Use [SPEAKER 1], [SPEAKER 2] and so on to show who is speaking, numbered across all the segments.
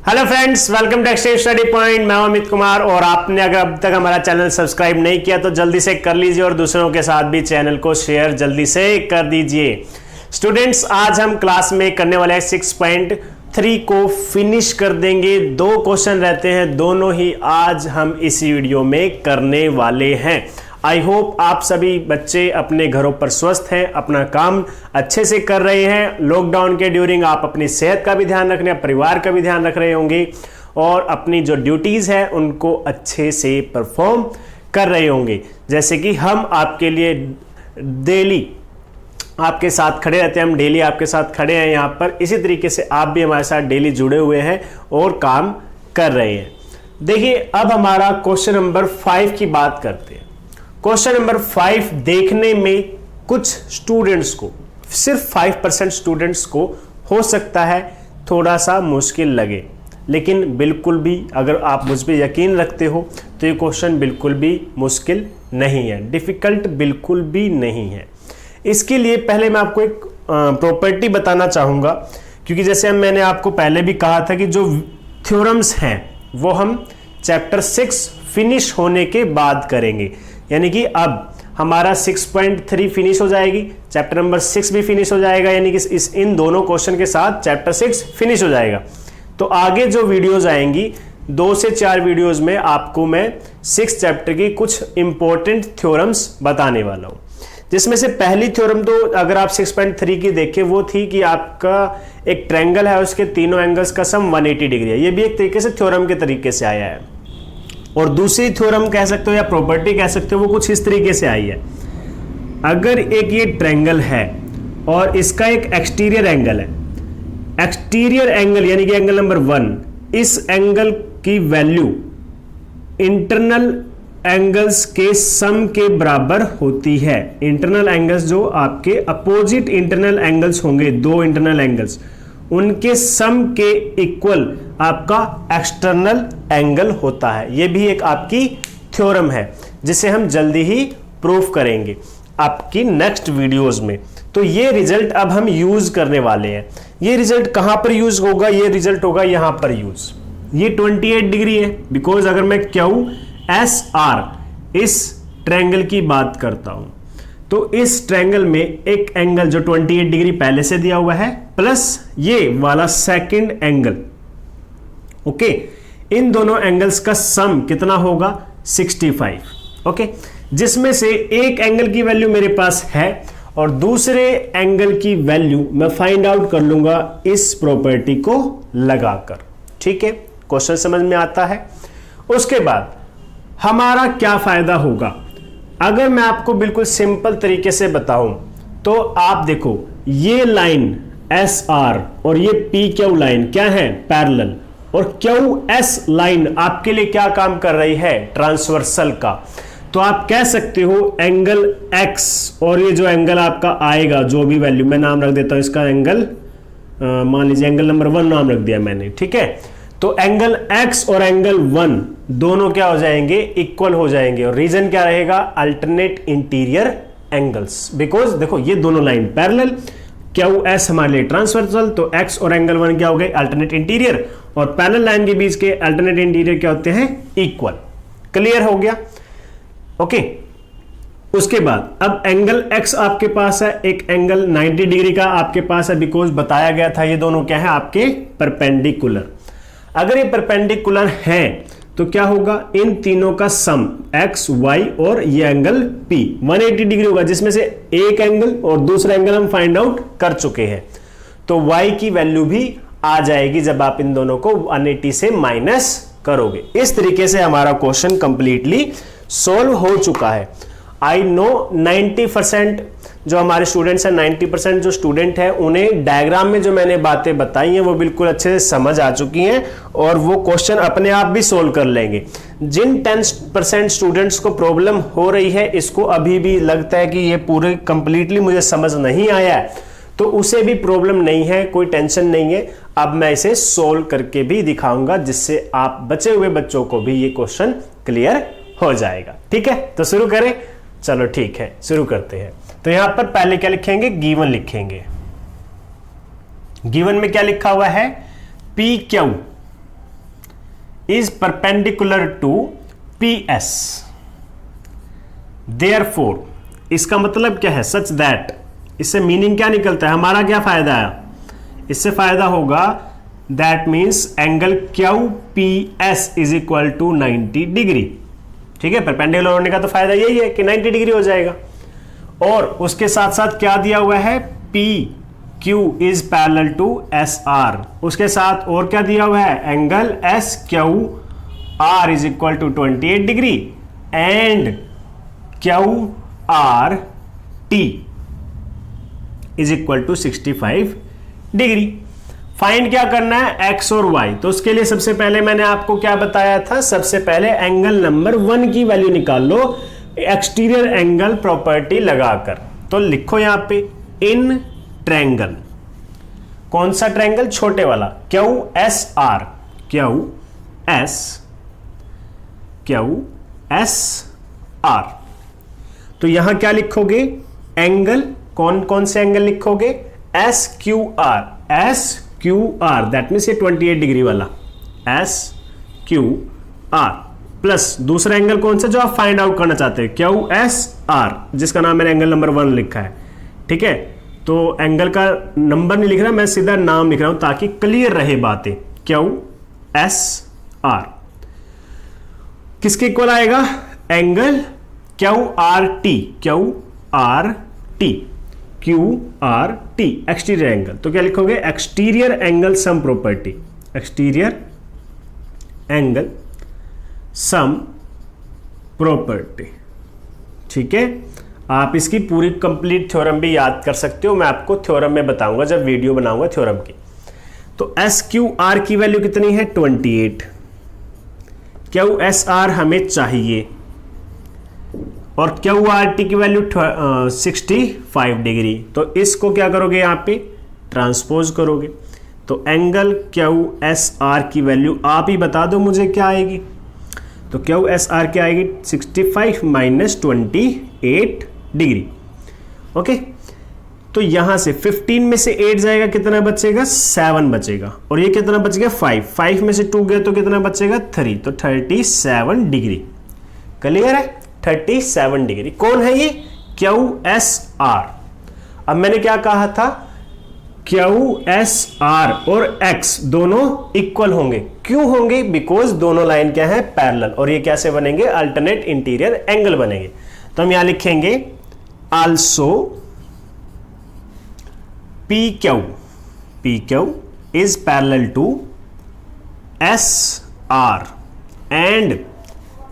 [SPEAKER 1] Hello friends, welcome to exchange study point. मैं अमित कुमार और आपने अगर अब तक हमारा चैनल सब्सक्राइब नहीं किया तो जल्दी से कर लीजिए और दूसरों के साथ भी चैनल को शेयर जल्दी से कर दीजिए। स्टूडेंट्स, आज हम क्लास में करने वाले हैं 6.3 को फिनिश कर देंगे। 2 क्वेश्चन रहते हैं, दोनों ही आज हम इसी वीडियो में करने वाले हैं। आई होप आप सभी बच्चे अपने घरों पर स्वस्थ हैं, अपना काम अच्छे से कर रहे हैं। लॉकडाउन के ड्यूरिंग आप अपनी सेहत का भी ध्यान रख रहे हैं, परिवार का भी ध्यान रख रहे होंगे और अपनी जो ड्यूटीज़ है उनको अच्छे से परफॉर्म कर रहे होंगे। जैसे कि हम आपके लिए डेली आपके साथ खड़े रहते हैं, हम डेली आपके साथ खड़े हैं यहाँ पर। इसी तरीके से आप भी हमारे साथ डेली जुड़े हुए हैं और काम कर रहे हैं। देखिए, अब हमारा क्वेश्चन नंबर 5 की बात करते हैं। क्वेश्चन नंबर 5 देखने में कुछ स्टूडेंट्स को, सिर्फ 5% स्टूडेंट्स को हो सकता है थोड़ा सा मुश्किल लगे, लेकिन बिल्कुल भी अगर आप मुझ पे यकीन रखते हो तो ये क्वेश्चन बिल्कुल भी मुश्किल नहीं है, डिफ़िकल्ट बिल्कुल भी नहीं है। इसके लिए पहले मैं आपको एक प्रॉपर्टी बताना चाहूँगा, क्योंकि जैसे मैंने आपको पहले भी कहा था कि जो थ्योरम्स हैं वो हम चैप्टर 6 फिनिश होने के बाद करेंगे। यानी कि अब हमारा 6.3 फिनिश हो जाएगी, चैप्टर नंबर 6 भी फिनिश हो जाएगा, यानी कि इन दोनों क्वेश्चन के साथ चैप्टर 6 फिनिश हो जाएगा। तो आगे जो वीडियोस आएंगी 2 से 4 वीडियोस में आपको मैं 6 चैप्टर की कुछ इंपॉर्टेंट थ्योरम्स बताने वाला हूँ। जिसमें से पहली थ्योरम तो अगर आप 6.3 की देखें वो थी कि आपका एक ट्रायंगल है, उसके तीनों एंगल्स का सम 180 डिग्री है। ये भी एक तरीके से थ्योरम के तरीके से आया है। और दूसरी थ्योरम कह सकते हो या प्रॉपर्टी कह सकते हो, वो कुछ इस तरीके से आई है। अगर एक ये ट्रायंगल है और इसका एक एक्सटीरियर एंगल है, एक्सटीरियर एंगल यानी कि एंगल नंबर 1, इस एंगल की वैल्यू इंटरनल एंगल्स के सम के बराबर होती है। इंटरनल एंगल्स जो आपके अपोजिट इंटरनल एंगल्स होंगे, 2 इंटरनल एंगल्स, उनके सम के इक्वल आपका एक्सटर्नल एंगल होता है। यह भी एक आपकी थ्योरम है जिसे हम जल्दी ही प्रूफ करेंगे आपकी नेक्स्ट वीडियोस में। तो ये रिजल्ट अब हम यूज करने वाले हैं। ये रिजल्ट कहां पर यूज होगा? ये रिजल्ट होगा यहां पर यूज। ये 28 डिग्री है, बिकॉज अगर मैं QSR इस ट्रायंगल की बात करता हूं तो इस ट्रायंगल में एक एंगल जो 28 डिग्री पहले से दिया हुआ है प्लस ये वाला सेकंड एंगल, ओके, इन दोनों एंगल्स का सम कितना होगा? 65, ओके, जिसमें से एक एंगल की वैल्यू मेरे पास है और दूसरे एंगल की वैल्यू मैं फाइंड आउट कर लूंगा इस प्रॉपर्टी को लगाकर। ठीक है, क्वेश्चन समझ में आता है। उसके बाद हमारा क्या फायदा होगा? अगर मैं आपको बिल्कुल सिंपल तरीके से बताऊं तो आप देखो, ये लाइन SR और ये PQ लाइन क्या है? पैरेलल। और QS लाइन आपके लिए क्या काम कर रही है? ट्रांसवर्सल का। तो आप कह सकते हो एंगल X और ये जो एंगल आपका आएगा, जो भी वैल्यू, मैं नाम रख देता हूं इसका एंगल, मान लीजिए एंगल नंबर 1 नाम रख दिया मैंने, ठीक है। तो एंगल X और एंगल 1 दोनों क्या हो जाएंगे? इक्वल हो जाएंगे। और रीजन क्या रहेगा? Alternate interior angles. बिकॉज देखो, ये दोनों लाइन पैरेलल, QS हमारे लिए ट्रांसवर्सल, तो X और एंगल 1 क्या हो गए? Alternate interior. और पैरेलल लाइन के बीच के अल्टरनेट इंटीरियर क्या होते हैं? इक्वल। क्लियर हो गया? ओके। उसके बाद अब एंगल X आपके पास है, एक एंगल 90 डिग्री का आपके पास है, बिकॉज बताया गया था ये दोनों क्या है? आपके परपेंडिकुलर। अगर ये परपेंडिकुलर हैं तो क्या होगा? इन तीनों का सम X, Y और ये एंगल P 180 डिग्री होगा, जिसमें से एक एंगल और दूसरा एंगल हम फाइंड आउट कर चुके हैं। तो Y की वैल्यू भी आ जाएगी जब आप इन दोनों को 180 से माइनस करोगे। इस तरीके से हमारा क्वेश्चन कंप्लीटली सॉल्व हो चुका है। आई नो 90% जो हमारे स्टूडेंट्स हैं, 90% जो स्टूडेंट हैं, उन्हें डायग्राम में जो मैंने बातें बताई हैं वो बिल्कुल अच्छे से समझ आ चुकी हैं और वो क्वेश्चन अपने आप भी सोल्व कर लेंगे। जिन 10% स्टूडेंट्स को प्रॉब्लम हो रही है, इसको अभी भी लगता है कि ये पूरे कंप्लीटली मुझे समझ नहीं आया है, तो उसे भी प्रॉब्लम नहीं है, कोई टेंशन नहीं है। अब मैं इसे सोल्व करके भी दिखाऊंगा, जिससे आप बचे हुए बच्चों को भी ये क्वेश्चन क्लियर हो जाएगा। ठीक है, तो शुरू करें। चलो ठीक है, शुरू करते हैं। तो यहां पर पहले क्या लिखेंगे? गिवन लिखेंगे। गिवन में क्या लिखा हुआ है? PQ is perpendicular to PS. Therefore, इसका मतलब क्या है? Such that, इससे मीनिंग क्या निकलता है? हमारा क्या फायदा है? इससे फायदा होगा that means angle QPS is equal to 90 degree. ठीक है, परपेंडिकुलर होने का तो फायदा यही है कि 90 डिग्री हो जाएगा। और उसके साथ साथ क्या दिया हुआ है? PQ is parallel to SR। उसके साथ और क्या दिया हुआ है? Angle SQR is equal to 28 degree and QRT is equal to 65 degree. Find क्या करना है? x और y। तो उसके लिए सबसे पहले मैंने आपको क्या बताया था? सबसे पहले एंगल नंबर 1 की वैल्यू निकाल लो एक्सटीरियर एंगल प्रॉपर्टी लगाकर। तो लिखो यहां पे इन ट्रायंगल। कौन सा ट्रायंगल? छोटे वाला QSR। QSR। तो यहां क्या लिखोगे? एंगल, कौन कौन से एंगल लिखोगे? SQR दैट मीन्स ये 28 डिग्री वाला SQR प्लस दूसरा एंगल कौन सा जो आप फाइंड आउट करना चाहते हैं? QSR, जिसका नाम मैंने एंगल नंबर 1 लिखा है। ठीक है, तो एंगल का नंबर नहीं लिख रहा, मैं सीधा नाम लिख रहा हूं ताकि क्लियर रहे बातें। QSR किसके इक्वल आएगा? Angle QRT exterior angle. तो क्या लिखोगे? Exterior angle sum property, exterior angle sum property. ठीक है, आप इसकी पूरी कंप्लीट थ्योरम भी याद कर सकते हो, मैं आपको थ्योरम में बताऊंगा जब वीडियो बनाऊंगा थ्योरम की। तो SQR की वैल्यू कितनी है? 28। QSR हमें चाहिए और QRT की वैल्यू 65 डिग्री। तो इसको क्या करोगे? यहाँ पे ट्रांसपोज करोगे। तो एंगल QSR की वैल्यू आप ही बता दो मुझे क्या आएगी। तो QSR क्या आएगी? 65 माइनस 28 डिग्री। ओके, तो यहां से 15 में से 8 जाएगा, कितना बचेगा? 7 बचेगा। और ये कितना बचेगा? 5 में से 2 गए तो कितना बचेगा? 3। तो 37 डिग्री। क्लियर है? 37 डिग्री। कौन है ये? QSR। अब मैंने क्या कहा था? QSR और X दोनों इक्वल होंगे। क्यों होंगे? बिकॉज दोनों लाइन क्या है? पैरेलल। और ये कैसे बनेंगे? अल्टरनेट इंटीरियर एंगल बनेंगे। तो हम यहां लिखेंगे also PQ is parallel to SR and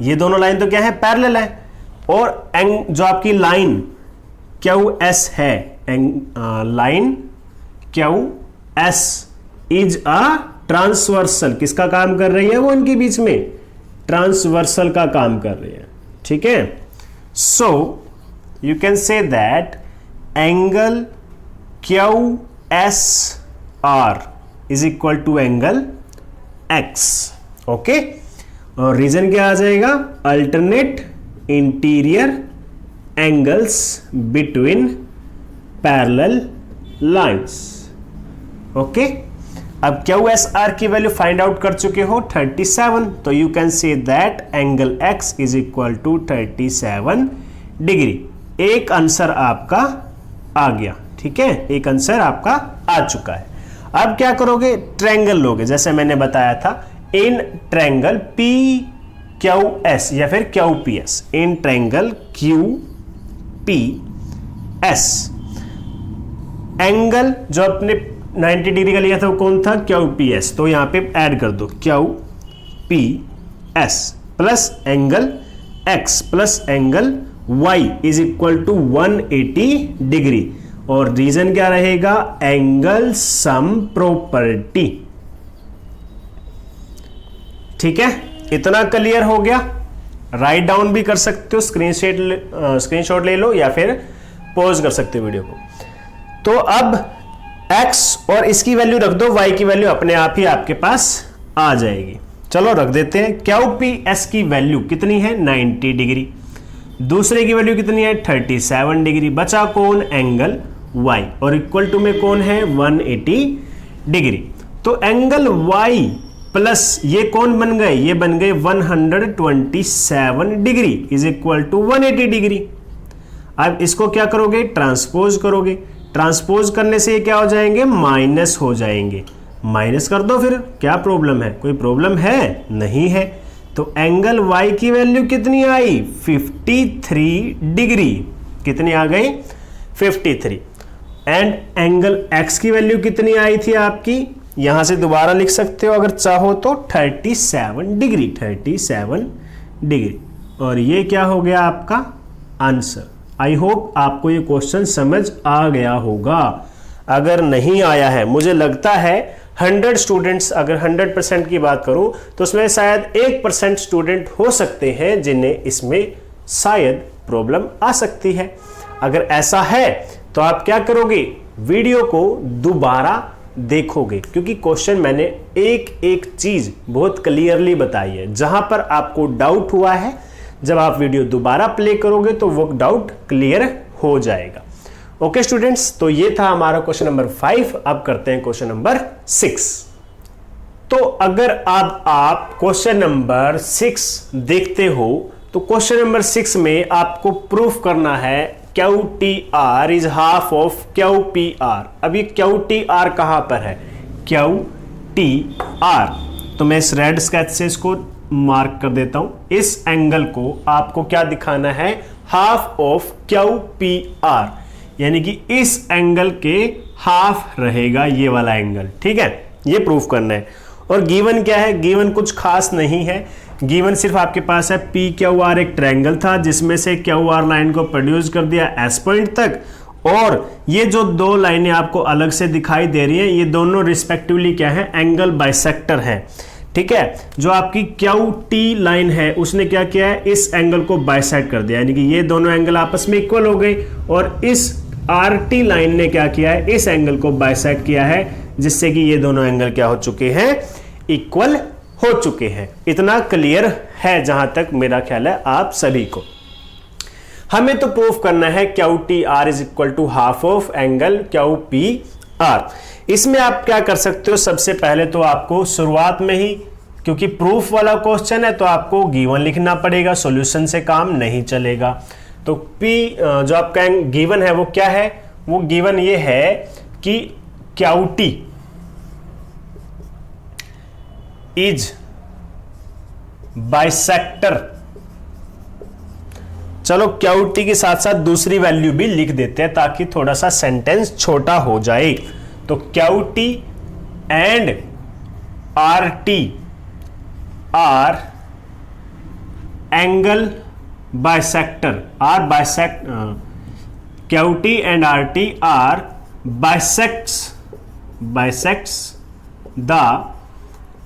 [SPEAKER 1] ये दोनों लाइन तो क्या है? पैरेलल है। और जो आपकी लाइन QS है, line QS is a transversal. किसका काम कर रही है वो? इनके बीच में ट्रांसवर्सल का काम कर रही है। ठीक है, so you can say that angle QSR is equal to angle X। Okay, और रीजन क्या आ जाएगा? Alternate interior angles between parallel lines. Okay, अब QSR की वैल्यू फाइंड आउट कर चुके हो 37। तो you can say that angle X is equal to 37 degree. एक आंसर आपका आ गया। ठीक है, एक आंसर आपका आ चुका है। अब क्या करोगे? ट्रायंगल लोगे, जैसे मैंने बताया था इन ट्रायंगल PQS या फिर QPS। In triangle QPS angle जो अपने 90 डिग्री का लिया था वो कौन था? QPS। तो यहां पे ऐड कर दो QPS plus angle X plus angle Y is equal to 180 degree. और रीजन क्या रहेगा? Angle sum property. ठीक है, इतना क्लियर हो गया। राइट डाउन भी कर सकते हो, स्क्रीनशॉट ले लो या फिर पॉज कर सकते हो वीडियो को। तो अब x और इसकी वैल्यू रख दो, y की वैल्यू अपने आप ही आपके पास आ जाएगी। चलो रख देते हैं। QPS की वैल्यू कितनी है? 90 डिग्री। दूसरे की वैल्यू कितनी है? 37 डिग्री। बचा कौन? Angle y। और इक्वल टू में कौन है? 180 डिग्री। तो एंगल y प्लस ये कौन बन गए, ये बन गए 127 degree is equal to 180 degree. अब इसको क्या करोगे, ट्रांसपोज करोगे, ट्रांसपोज करने से ये क्या हो जाएंगे, माइनस हो जाएंगे। माइनस कर दो, फिर क्या प्रॉब्लम है, कोई प्रॉब्लम है नहीं है। तो एंगल y की वैल्यू कितनी आई, 53 डिग्री, कितनी आ गई 53। एंड एंगल x की वैल्यू कितनी आई थी आपकी, यहां से दोबारा लिख सकते हो अगर चाहो तो 37 डिग्री, 37 डिग्री। और ये क्या हो गया आपका आंसर। आई होप आपको ये क्वेश्चन समझ आ गया होगा। अगर नहीं आया है, मुझे लगता है 100 स्टूडेंट्स, अगर 100% की बात करूं तो उसमें शायद 1% स्टूडेंट हो सकते हैं जिन्हें इसमें शायद प्रॉब्लम आ सकती है। अगर ऐसा है तो आप क्या करोगे, वीडियो को दोबारा देखोगे, क्योंकि क्वेश्चन मैंने एक एक चीज बहुत क्लियरली बताई है। जहां पर आपको डाउट हुआ है, जब आप वीडियो दोबारा प्ले करोगे तो वो डाउट क्लियर हो जाएगा। ओके स्टूडेंट्स, तो ये था हमारा क्वेश्चन नंबर 5। अब करते हैं क्वेश्चन नंबर 6। तो अगर अब आप क्वेश्चन नंबर 6 देखते हो तो क्वेश्चन नंबर 6 में आपको प्रूफ करना है QTR is half of QPR। अब ये QTR कहां पर है, QTR, तो मैं इस रेड स्केच से इसको मार्क कर देता हूं। इस एंगल को आपको क्या दिखाना है, हाफ ऑफ QPR, यानी कि इस एंगल के हाफ रहेगा ये वाला एंगल, ठीक है, ये प्रूफ करना है। और गिवन क्या है, गिवन कुछ खास नहीं है, गिवन सिर्फ आपके पास है PQR एक ट्रायंगल था जिसमें से QR लाइन को प्रोड्यूस कर दिया S पॉइंट तक, और ये जो दो लाइनें आपको अलग से दिखाई दे रही हैं ये दोनों रिस्पेक्टिवली क्या है, एंगल बाइसेक्टर है, ठीक है। जो आपकी QT लाइन है उसने क्या किया है, इस एंगल को बाइसेक्ट कर दिया, यानी कि ये दोनों एंगल आपस में इक्वल हो गए, और इस RT लाइन ने क्या किया है, इस एंगल को बाइसेक्ट किया है, जिससे कि ये दोनों एंगल क्या हो चुके हैं, इक्वल हो चुके हैं। इतना क्लियर है जहां तक मेरा ख्याल है आप सभी को। हमें तो प्रूफ करना है QTR is equal to half of angle QPR। इसमें आप क्या कर सकते हो, सबसे पहले तो आपको शुरुआत में ही, क्योंकि प्रूफ वाला क्वेश्चन है तो आपको गिवन लिखना पड़ेगा, सॉल्यूशन से काम नहीं चलेगा। तो P जो आपका गिवन है वो क्या है, वो गिवन ये है कि QT इज बाइसेक्टर। चलो QT के साथ साथ दूसरी वैल्यू भी लिख देते हैं ताकि थोड़ा सा सेंटेंस छोटा हो जाए। तो QT and RT are angle bisector, are bisect, QT and RT are bisects the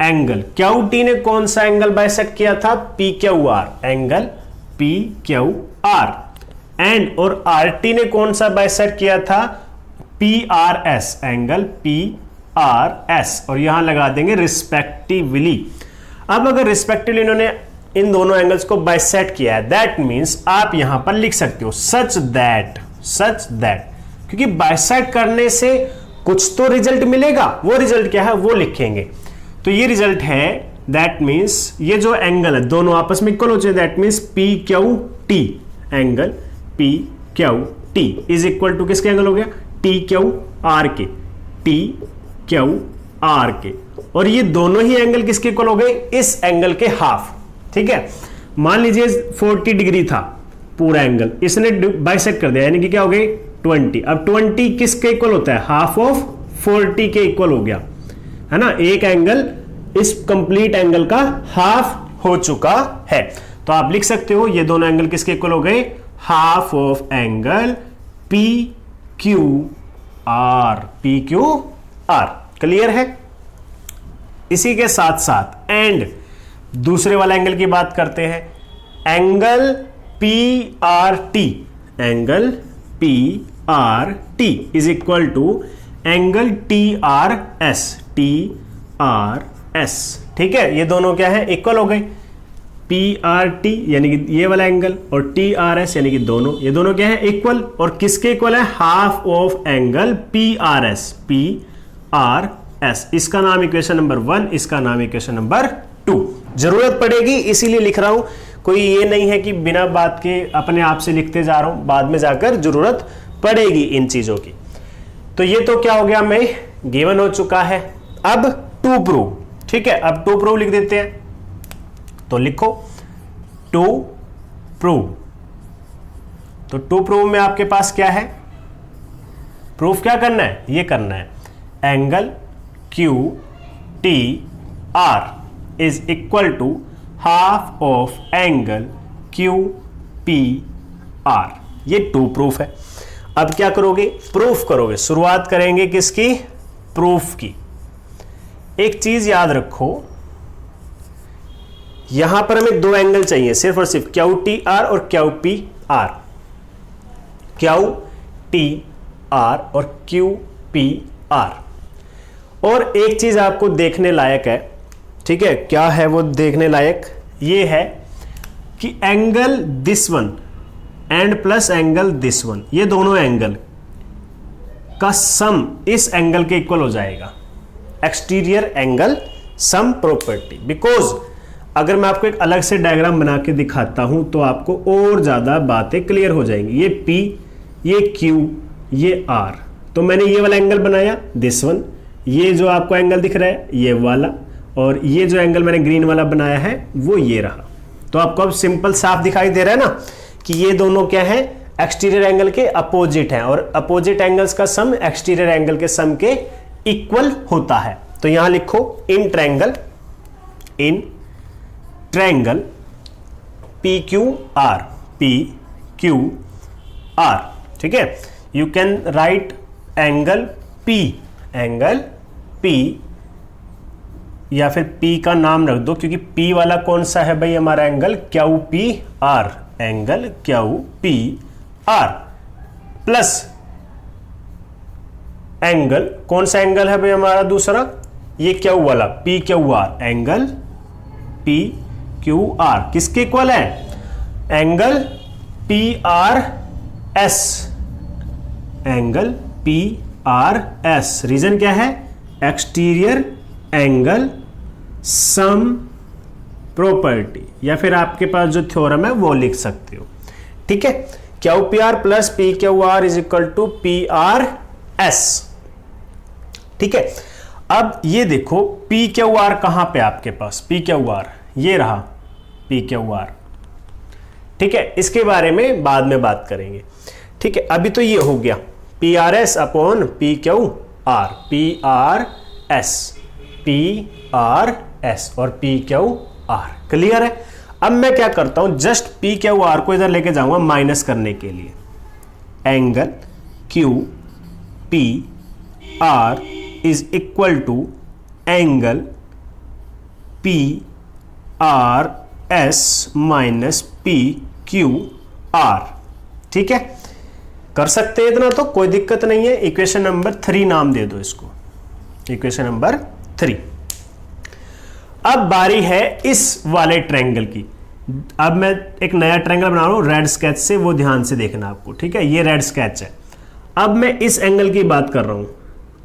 [SPEAKER 1] angle. QT ने कौन सा एंगल बाइसेक्ट किया था, PQR, एंगल PQR। एंड और RT ने कौन सा बाइसेक्ट किया था, PRS, एंगल PRS, और यहां लगा देंगे रिस्पेक्टिवली। अब अगर रिस्पेक्टिवली इन्होंने इन दोनों एंगल्स को बाइसेक्ट किया है, दैट मींस आप यहां पर लिख सकते हो सच दैट, क्योंकि बाइसेक्ट करने से कुछ तो रिजल्ट मिलेगा, वो रिजल्ट क्या है वो लिखेंगे। तो ये रिजल्ट है, दैट मींस ये जो एंगल है दोनों आपस में इक्वल हो जाए, that means PQT, angle PQT is equal to किसके एंगल हो गया, TQR के, TQR के, और ये दोनों ही एंगल किसके इक्वल हो गए, इस एंगल के हाफ, ठीक है। मान लीजिए 40 डिग्री था पूरा एंगल, इसने बाइसेक्ट कर दिया, यानी कि क्या हो गई 20। अब 20 किसके इक्वल होता है, हाफ ऑफ 40 के इक्वल हो गया, है ना। एक एंगल इस कंप्लीट एंगल का हाफ हो चुका है। तो आप लिख सकते हो ये दोनों एंगल किसके इक्वल हो गए, half of angle PQR। Clear है। इसी के साथ साथ एंड दूसरे वाला एंगल की बात करते हैं, angle PRT, angle PRT is equal to angle TRS, ठीक है। ये दोनों क्या है, इक्वल हो गए। PRT यानी कि ये वाला एंगल और TRS यानी कि दोनों, ये दोनों क्या है, इक्वल। और किसके इक्वल है, half of angle PRS, S, इसका नाम इक्वेशन नंबर 1, इसका नाम इक्वेशन नंबर 2। जरूरत पड़ेगी इसीलिए लिख रहा हूं, कोई ये नहीं है कि बिना बात के अपने आप से लिखते जा रहा हूं, बाद में जाकर जरूरत पड़ेगी इन चीजों की। तो ये तो क्या हो गया, मैं गिवन हो चुका है। अब टू प्रूव, ठीक है, अब टू प्रूव लिख देते हैं। तो लिखो टू प्रूव। तो टू प्रूव में आपके पास क्या है, प्रूफ क्या करना है, ये करना है angle Q T R is equal to half of angle Q P R. ये टू प्रूफ है। अब क्या करोगे, प्रूफ करोगे। शुरुआत करेंगे किसकी, प्रूफ की। एक चीज याद रखो, यहां पर हमें दो एंगल चाहिए सिर्फ और सिर्फ, क्यू टी आर और Q P are, Q T are और क्यू पी आर। और एक चीज आपको देखने लायक है, ठीक है, क्या है वो देखने लायक, ये है कि angle this one and plus angle this one, ये दोनों एंगल का सम इस एंगल के इक्वल हो जाएगा। Exterior angle sum property. Because अगर मैं आपको एक अलग से डायग्राम बना के दिखाता हूं तो आपको और ज्यादा बातें क्लियर हो जाएंगी। ये P, ये Q, ये R, तो मैंने ये वाला एंगल बनाया दिस वन, ये जो आपको एंगल दिख रहा है ये वाला, और ये जो एंगल मैंने ग्रीन वाला बनाया है वो ये रहा। तो आपको अब सिंपल साफ दिखाई दे रहा है ना कि ये दोनों क्या है, एक्सटीरियर एंगल के अपोजिट हैं, और अपोजिट एंगल्स का सम एक्सटीरियर एंगल के सम के इक्वल होता है। तो यहां लिखो in triangle P Q are, P Q R, ठीक है। You can write angle P या फिर P का नाम रख दो, क्योंकि P वाला कौन सा है भाई हमारा angle, Q P are, angle Q P R, plus angle कौन सा एंगल है भाई हमारा दूसरा, ये क्यू वाला P Q R, angle P Q R किसके इक्वल है, angle P R S, angle P R S. Reason क्या है, एक्सटीरियर एंगल सम प्रॉपर्टी, या फिर आपके पास जो थ्योरम है वो लिख सकते हो, ठीक है। Q P R plus P Q R is equal to P R S, ठीक है। अब ये देखो पी क्यू आर कहां पे आपके पास, पी क्यू आर ये रहा पी क्यू आर, ठीक है। इसके बारे में बाद में बात करेंगे, ठीक है। अभी तो ये हो गया P R S upon P Q are, P R S, P R S और पी क्यू आर, क्लियर है। अब मैं क्या करता हूं, जस्ट पी क्यू आर को इधर लेके जाऊंगा माइनस करने के लिए, angle Q P R is equal to angle P R S minus P Q R, ठीक है। कर सकते हैं इतना, तो कोई दिक्कत नहीं है। इक्वेशन नंबर 3 नाम दे दो इसको, इक्वेशन नंबर 3। अब बारी है इस वाले ट्रायंगल की। अब मैं एक नया ट्रायंगल बना रहा हूं रेड स्केच से, वो ध्यान से देखना आपको, ठीक है। ये रेड स्केच है। अब मैं इस एंगल की बात कर रहा हूं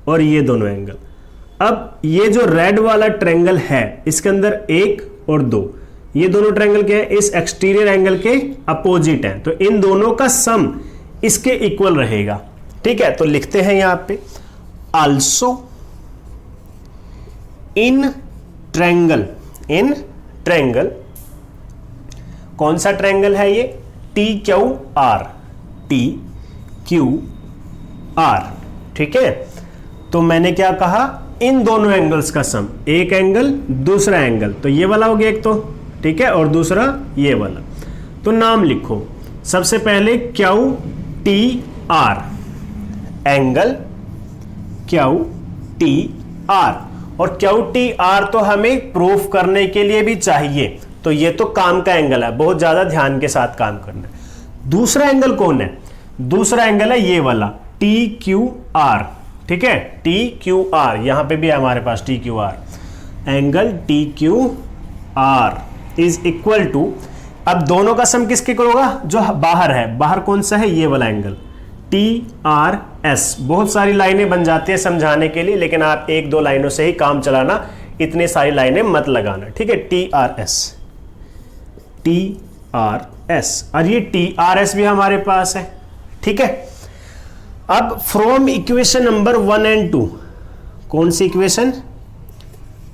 [SPEAKER 1] और ये दोनों एंगल। अब ये जो रेड वाला ट्रायंगल है इसके अंदर 1 और 2, ये दोनों ट्रायंगल क्या है, इस एक्सटीरियर एंगल के अपोजिट हैं, तो इन दोनों का सम इसके इक्वल रहेगा, ठीक है। तो लिखते हैं यहां पे आल्सो इन ट्रायंगल कौन सा ट्रायंगल है ये, T Q are, T Q R, ठीक है। तो मैंने क्या कहा, इन दोनों एंगल्स का सम, एक एंगल दूसरा एंगल, तो ये वाला हो गया एक तो, ठीक है, और दूसरा ये वाला। तो नाम लिखो, सबसे पहले Q T are, angle Q T are, और क्यू टी आर तो हमें प्रूफ करने के लिए भी चाहिए, तो ये तो काम का एंगल है, बहुत ज्यादा ध्यान के साथ काम करना है। दूसरा एंगल कौन है, दूसरा एंगल है ये वाला टी क्यू आर, ठीक है, टी क्यू आर, यहां पे भी है हमारे पास T Q R, angle T Q R is equal to, अब दोनों का सम किसके इक्वल होगा, जो बाहर है, बाहर कौन सा है, ये वाला एंगल TRS। बहुत सारी लाइनें बन जाती है समझाने के लिए, लेकिन आप एक दो लाइनों से ही काम चलाना, इतनी सारी लाइनें मत लगाना, ठीक है। TRS, और ये TRS भी हमारे पास है, ठीक है। अब फ्रॉम इक्वेशन नंबर 1 एंड 2, कौन सी equation?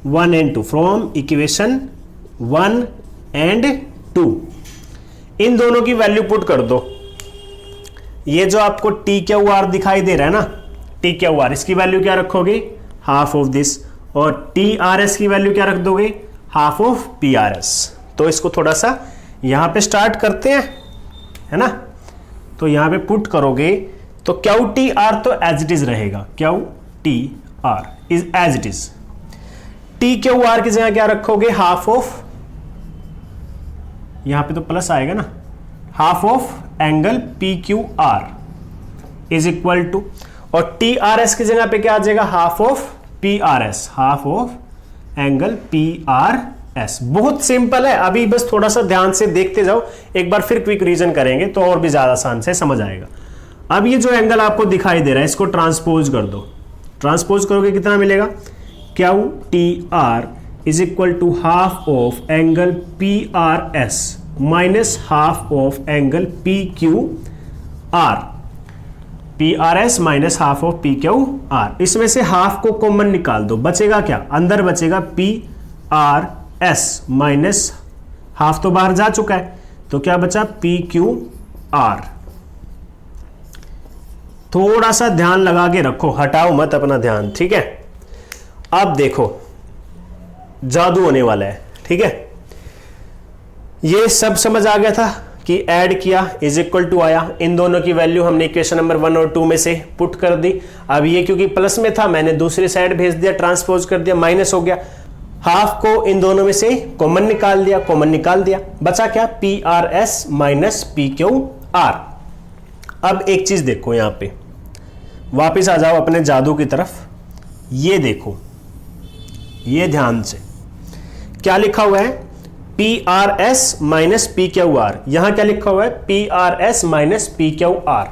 [SPEAKER 1] 1 and 2, from equation 1 and 2, इन दोनों की वैल्यू पुट कर दो। ये जो आपको TQR दिखाई दे रहा है ना, TQR, इसकी वैल्यू क्या रखोगे? Half of this. और TRS की वैल्यू क्या रख दोगे? Half of PRS। तो इसको थोड़ा सा यहां पे स्टार्ट करते हैं, है ना। तो यहां पे पुट करोगे तो QTR तो एज इट इज रहेगा, QTR is as it is. TQR की जगह क्या रखोगे? हाफ ऑफ, यहां पे तो प्लस आएगा ना, half of angle PQR is equal to, और TRS की जगह पे क्या आ जाएगा? Half of PRS, half of angle PRS। बहुत सिंपल है, अभी बस थोड़ा सा ध्यान से देखते जाओ, एक बार फिर क्विक रीजन करेंगे तो और भी ज्यादा आसान से समझ आएगा। अब ये जो एंगल आपको दिखाई दे रहा है, इसको ट्रांसपोज कर दो। ट्रांसपोज करोगे कितना मिलेगा? QTR is equal to half of angle PRS minus half of angle PQR, PRS minus half of PQR। इसमें से हाफ को कॉमन निकाल दो, बचेगा क्या? अंदर बचेगा PRS माइनस हाफ तो बाहर जा चुका है, तो क्या बचा? PQR। थोड़ा सा ध्यान लगा के रखो, हटाओ मत अपना ध्यान, ठीक है। अब देखो जादू होने वाला है, ठीक है। ये सब समझ आ गया था कि ऐड किया इज इक्वल टू आया, इन दोनों की वैल्यू हमने इक्वेशन नंबर 1 और 2 में से पुट कर दी। अब ये क्योंकि प्लस में था, मैंने दूसरी साइड भेज दिया, ट्रांसपोज कर दिया, माइनस हो गया। हाफ को इन दोनों में से कॉमन निकाल दिया, कॉमन निकाल दिया, बचा क्या? PRS minus PQR। अब एक चीज देखो, यहां पे वापिस आ जाओ अपने जादू की तरफ। ये देखो, ये ध्यान से क्या लिखा हुआ है? PRS minus PQR। यहां क्या लिखा हुआ है? PRS minus PQR।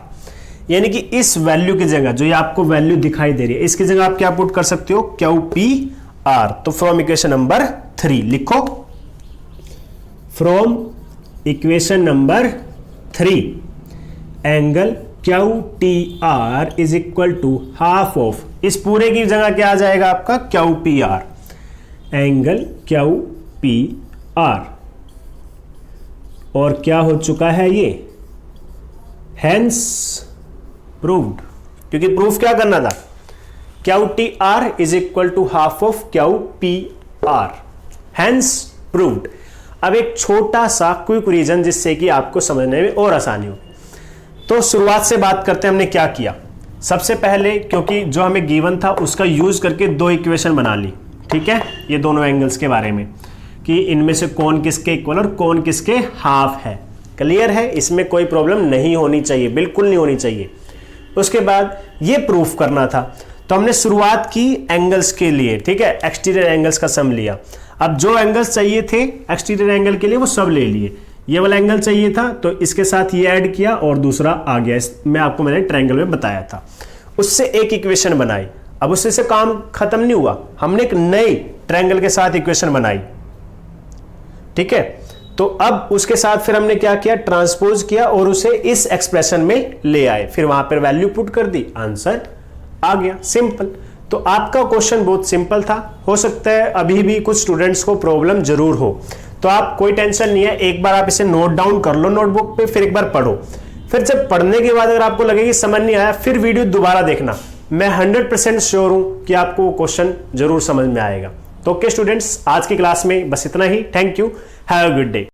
[SPEAKER 1] यानी कि इस वैल्यू की जगह, जो ये आपको वैल्यू दिखाई दे रही है, इसकी जगह आप क्या पुट कर सकते हो? QPR। तो फ्रॉम इक्वेशन नंबर 3 लिखो, from equation number 3 angle QTR is equal to half of, इस पूरे की जगह क्या आ जाएगा आपका? QPR, angle QPR। और क्या हो चुका है ये? हेंस प्रूव्ड, क्योंकि प्रूफ क्या करना था? QTR is equal to half of QPR, hence proved. अब एक छोटा सा क्विक रीजन जिससे कि आपको समझने में और आसानी हो। तो शुरुआत से बात करते हैं, हमने क्या किया। सबसे पहले क्योंकि जो हमें गिवन था उसका यूज करके दो इक्वेशन बना ली, ठीक है, ये दोनों एंगल्स के बारे में, कि इनमें से कौन किसके इक्वल और कौन किसके हाफ है। क्लियर है? इसमें कोई प्रॉब्लम नहीं होनी चाहिए, बिल्कुल नहीं होनी चाहिए। उसके बाद ये प्रूफ करना था, तो हमने शुरुआत की एंगल्स के लिए, ठीक है, एक्सटीरियर एंगल्स का सम लिया। अब जो एंगल्स चाहिए थे एक्सटीरियर एंगल के लिए वो सब ले लिए। ये वाला एंगल चाहिए था तो इसके साथ ये ऐड किया और दूसरा आ गया, मैंने ट्रायंगल में बताया था। उससे एक इक्वेशन बनाई। अब उससे से काम खत्म नहीं हुआ, हमने एक नई ट्रायंगल के साथ इक्वेशन बनाई, ठीक है। तो अब उसके साथ फिर हमने क्या किया? ट्रांसपोज किया और उसे इस एक्सप्रेशन में ले आए, फिर वहां पर वैल्यू पुट कर दी, आंसर आ गया, सिंपल। तो आपका क्वेश्चन बहुत सिंपल था। हो सकता है अभी भी कुछ स्टूडेंट्स को प्रॉब्लम जरूर हो, तो आप कोई टेंशन नहीं है, एक बार आप इसे नोट डाउन कर लो नोटबुक पे, फिर एक बार पढ़ो। फिर जब पढ़ने के बाद अगर आपको लगे कि समझ नहीं आया, फिर वीडियो दोबारा देखना। मैं 100% श्योर हूं कि आपको वो क्वेश्चन जरूर समझ में आएगा। तो ओके स्टूडेंट्स, आज की क्लास में बस इतना ही। Thank you, have a good day.